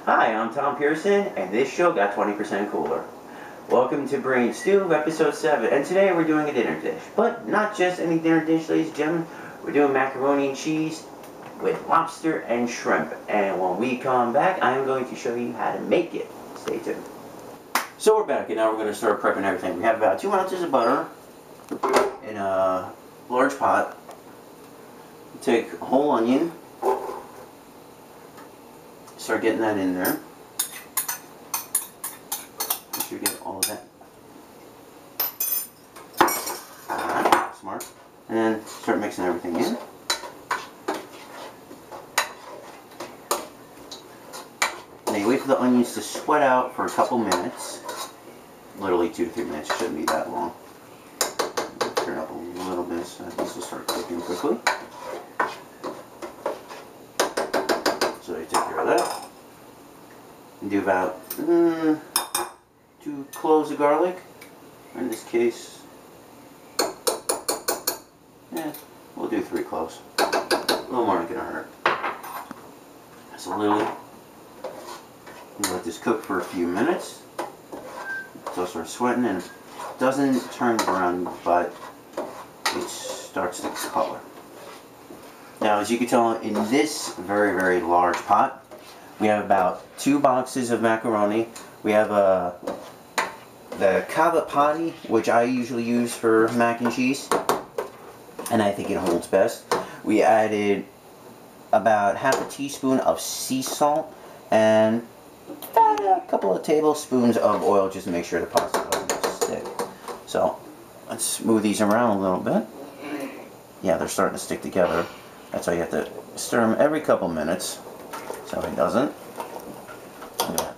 Hi, I'm Tom Pearson, and this show got 20% cooler. Welcome to Brain Stew, episode 7, and today we're doing a dinner dish. But not just any dinner dish, ladies and gentlemen. We're doing macaroni and cheese with lobster and shrimp. And when we come back, I am going to show you how to make it. Stay tuned. So we're back, and now we're going to start prepping everything. We have about 2 ounces of butter in a large pot. Take a whole onion. Start getting that in there. Make sure you get all of that. Alright, smart. And then start mixing everything in. And then you wait for the onions to sweat out for a couple minutes. Literally 2 to 3 minutes. It shouldn't be that long. Turn up a little bit so this will start cooking quickly. So you take care of that. And do about 2 cloves of garlic. In this case, we'll do 3 cloves. A little more ain't gonna hurt. So literally, let this cook for a few minutes. So start sweating, and it doesn't turn brown, but it starts to color. Now, as you can tell, in this very, very large pot, we have about 2 boxes of macaroni. We have the Cava Potty, which I usually use for mac and cheese, and I think it holds best. We added about half a teaspoon of sea salt and a couple of tablespoons of oil just to make sure the pasta doesn't stick. So let's move these around a little bit. Yeah, they're starting to stick together. That's why you have to stir them every couple minutes so it doesn't. Yeah.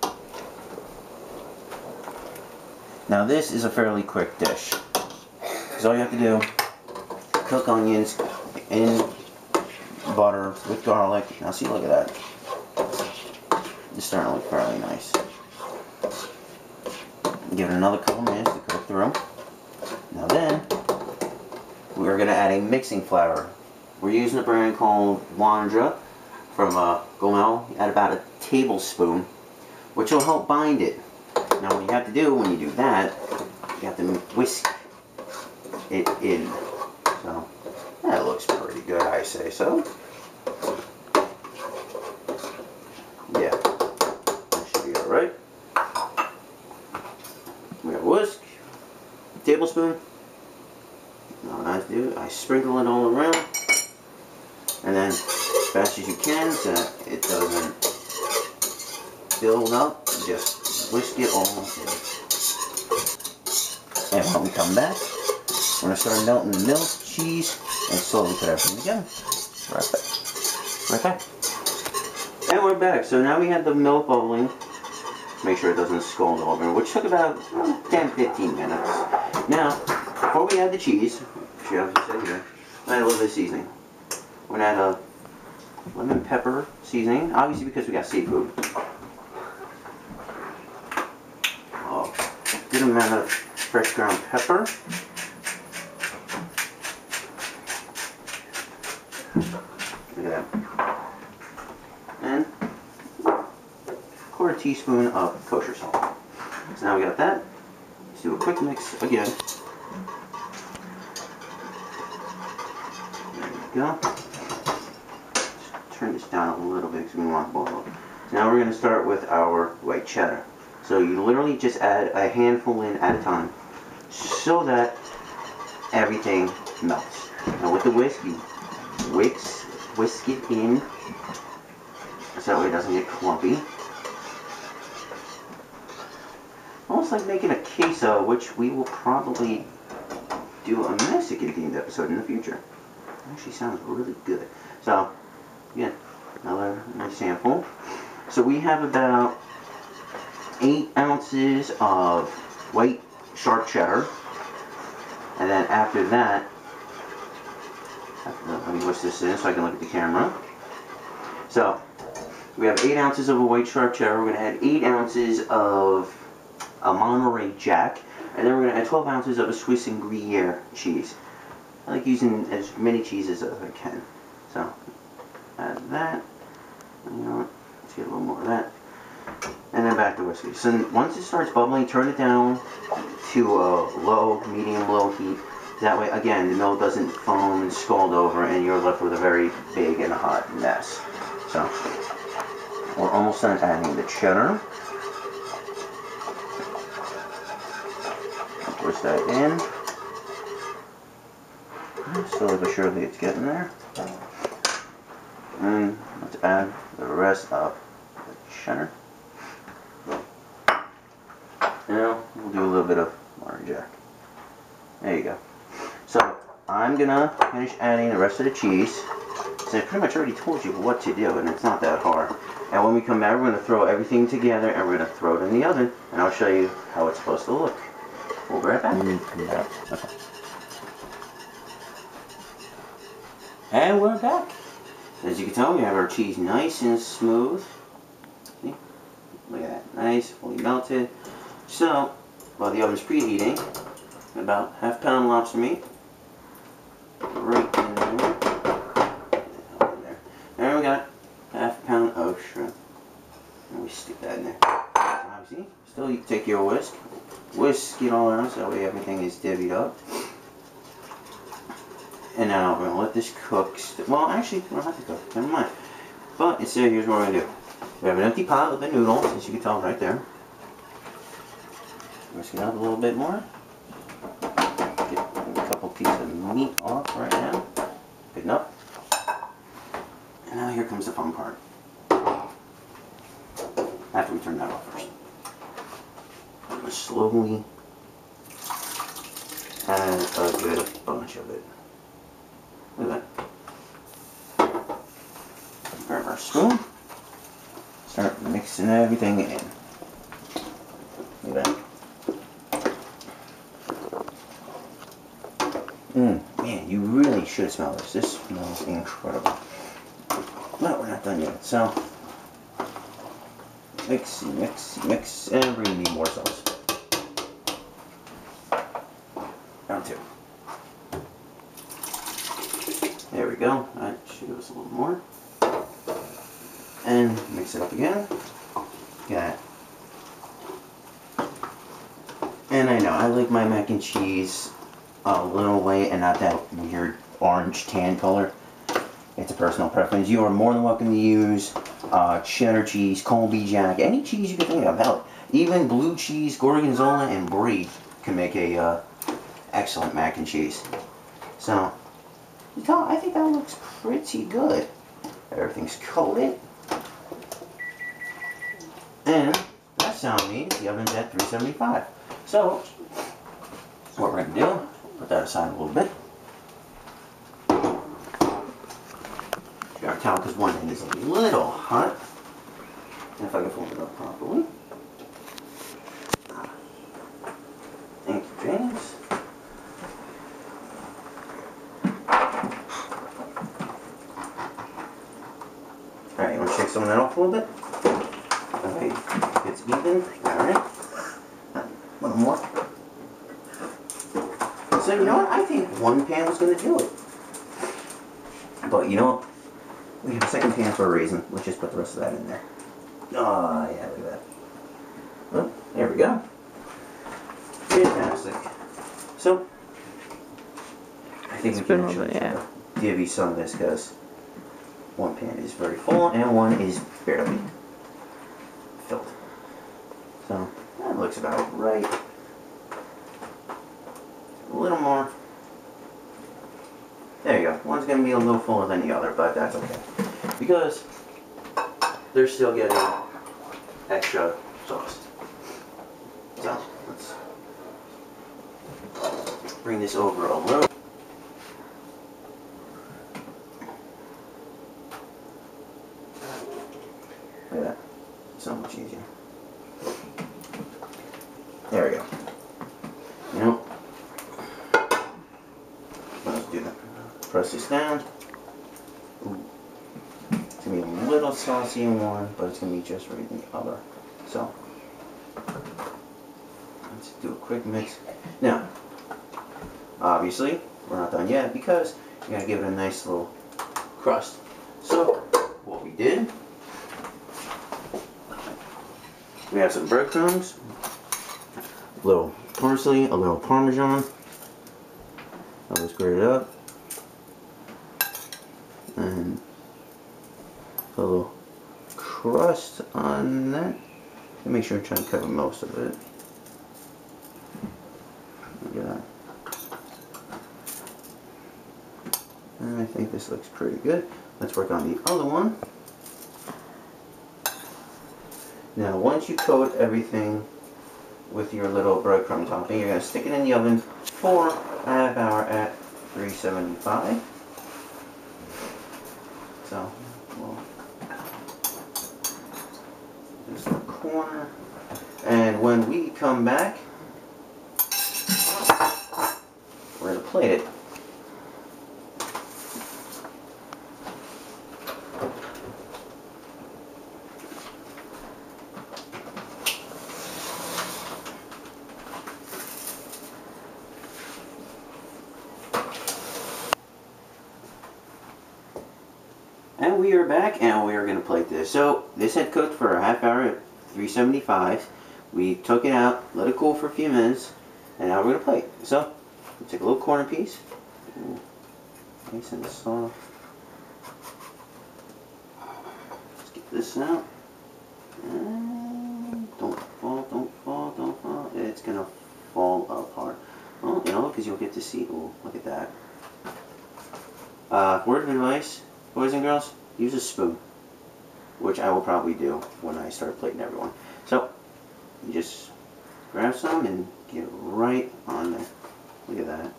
Now this is a fairly quick dish. So all you have to do, cook onions in butter with garlic. Now see, look at that. It's starting to look fairly nice. Give it another couple minutes to cook through. Now then, we're going to add a mixing flour. We're using a brand called Wandra from Gomel. Add about a tablespoon, which will help bind it. Now what you have to do when you do that, you have to whisk it in. So, that looks pretty good, I say so. Yeah, that should be alright. We have a whisk, a tablespoon. Now what I do, I sprinkle it all around. And then, as fast as you can, so that it doesn't build up, just whisk it all in. And when we come back, we're going to start melting the milk, cheese, and slowly put everything together. Right back. And we're back. So now we have the milk bubbling. Make sure it doesn't scald over, which took about 10-15 minutes. Now, before we add the cheese, which you have to say here, add a little bit of seasoning. We're going to add a lemon pepper seasoning, obviously because we got seafood. Good amount of fresh ground pepper. Look at that. And a quarter teaspoon of kosher salt. So now we got that. Let's do a quick mix again. There we go. Turn this down a little bit because we want to boil. So now we're going to start with our white cheddar. So you literally just add a handful in at a time so that everything melts. Now with the whisk, you whisk it in so that way it doesn't get clumpy. Almost like making a queso, which we will probably do a Mexican themed episode in the future. Actually sounds really good. So, again, another nice sample. So we have about 8 ounces of white sharp cheddar. And then after that, let me whisk this in so I can look at the camera. So, we have 8 ounces of a white sharp cheddar. We're going to add 8 ounces of a Monterey Jack. And then we're going to add 12 ounces of a Swiss and Gruyere cheese. I like using as many cheeses as I can. So, add that. You know what? Let's get a little more of that. And then back to whiskey. So once it starts bubbling, turn it down to low, medium, low heat. That way, again, the milk doesn't foam and scald over, and you're left with a very big and hot mess. So we're almost done adding the cheddar. Push that in. Slowly but surely it's getting there. And let's add the rest of the cheddar. Now we'll do a little bit of Monterey Jack. There you go. So I'm gonna finish adding the rest of the cheese. So I pretty much already told you what to do, and it's not that hard. And when we come back, we're gonna throw everything together and we're gonna throw it in the oven, and I'll show you how it's supposed to look. We'll be right back. Okay. And we're back. As you can tell, we have our cheese nice and smooth. See? Look at that, nice, fully melted. So, while the oven's preheating, about ½ pound lobster meat, right in there. And we got ½ pound of shrimp. And we stick that in there. So obviously, still you take your whisk it all around so that way everything is divvied up. And now we're going to let this cook. Well, actually, we don't have to cook. Never mind. But instead, here's what we're going to do. We have an empty pot with the noodles, as you can tell right there. Whisk it up a little bit more. Get a couple pieces of meat off right now. Good enough. And now here comes the fun part. After we turn that off first. I'm going to slowly add a good bunch of it. Look at that. Grab our spoon. Start mixing everything in. Look at that. Man, you really should smell this. This smells incredible. But we're not done yet. So, mix, mix, mix, and we're going to need more sauce. Round two. There we go. That should give us a little more. And mix it up again. Got it. And I know, I like my mac and cheese a little light and not that weird orange tan color. It's a personal preference. You are more than welcome to use cheddar cheese, Colby Jack, any cheese you can think of. Hell, even blue cheese, Gorgonzola, and brie can make a excellent mac and cheese. So, I think that looks pretty good. Everything's coated. And that sound means the oven's at 375. So, what we're going to do, put that aside a little bit. Get our towel because one end is a little hot. And if I can fold it up properly. Thank you, James. Alright, you want to shake some of that off a little bit? Okay, it's even. Alright. A little more. So, you know what? I think one pan was going to do it. But, you know what? We have a second pan for a reason. Let's just put the rest of that in there. Oh, yeah, look at that. Well, there we go. Fantastic. So, I think we can actually divvy some of this because one pan is very full and one is barely filled. So, that looks about right. A little more. There you go. One's going to be a little fuller than the other, but that's okay. Because they're still getting extra sauce. So, let's bring this over a little. Look at that. So much easier. There we go. You know, let's do that. Press this down. Ooh. It's going to be a little saucy in one, but it's going to be just right in the other. So, let's do a quick mix. Now, obviously, we're not done yet because you got to give it a nice little crust. So, what we did We have some breadcrumbs, a little parsley, a little Parmesan. I'll just grate it up. And a little crust on that. And make sure to try to cover most of it. Look at that. And I think this looks pretty good. Let's work on the other one. Now, once you coat everything with your little breadcrumb topping, you're going to stick it in the oven for a half hour at 375. So, we'll just the corner. And when we come back, we're going to plate it. And we are back, and we are going to plate this. So, this had cooked for a half hour at 375. We took it out, let it cool for a few minutes, and now we're going to plate. So, we'll take a little corner piece. Ooh, nice and soft. Let's get this out. And don't fall, don't fall, don't fall. It's going to fall apart. Well, you know, because you'll get to see. Ooh, look at that. Word of advice. Boys and girls, use a spoon, which I will probably do when I start plating everyone. So, you just grab some and get right on there. Look at that.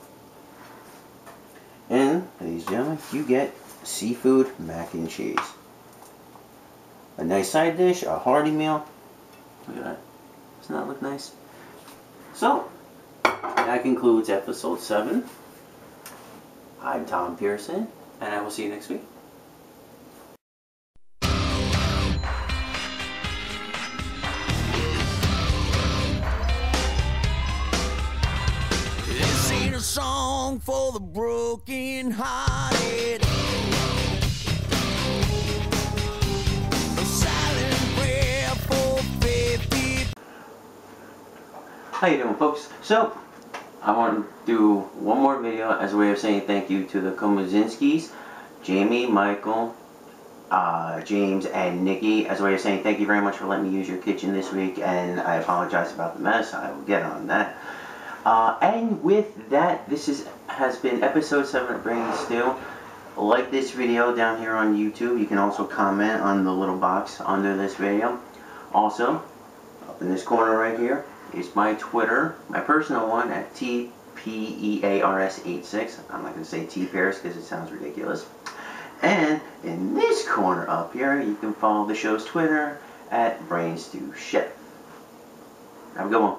And, ladies and gentlemen, you get seafood mac and cheese. A nice side dish, a hearty meal. Look at that. Doesn't that look nice? So, that concludes episode 7. I'm Tom Pearson, and I will see you next week. Song for the broken hearted, a silent prayer for faith. How you doing, folks? So, I want to do one more video as a way of saying thank you to the Komuzinskis, Jamie, Michael, James, and Nikki, as a way of saying thank you very much for letting me use your kitchen this week, and I apologize about the mess. I will get on that. And with that, this has been episode 7 of Brain Stew. Like this video down here on YouTube. You can also comment on the little box under this video. Also, up in this corner right here is my Twitter, my personal one at TPEARS86. I'm not going to say T-Pairs because it sounds ridiculous. And in this corner up here, you can follow the show's Twitter at Brain Stew Chef. Have a good one.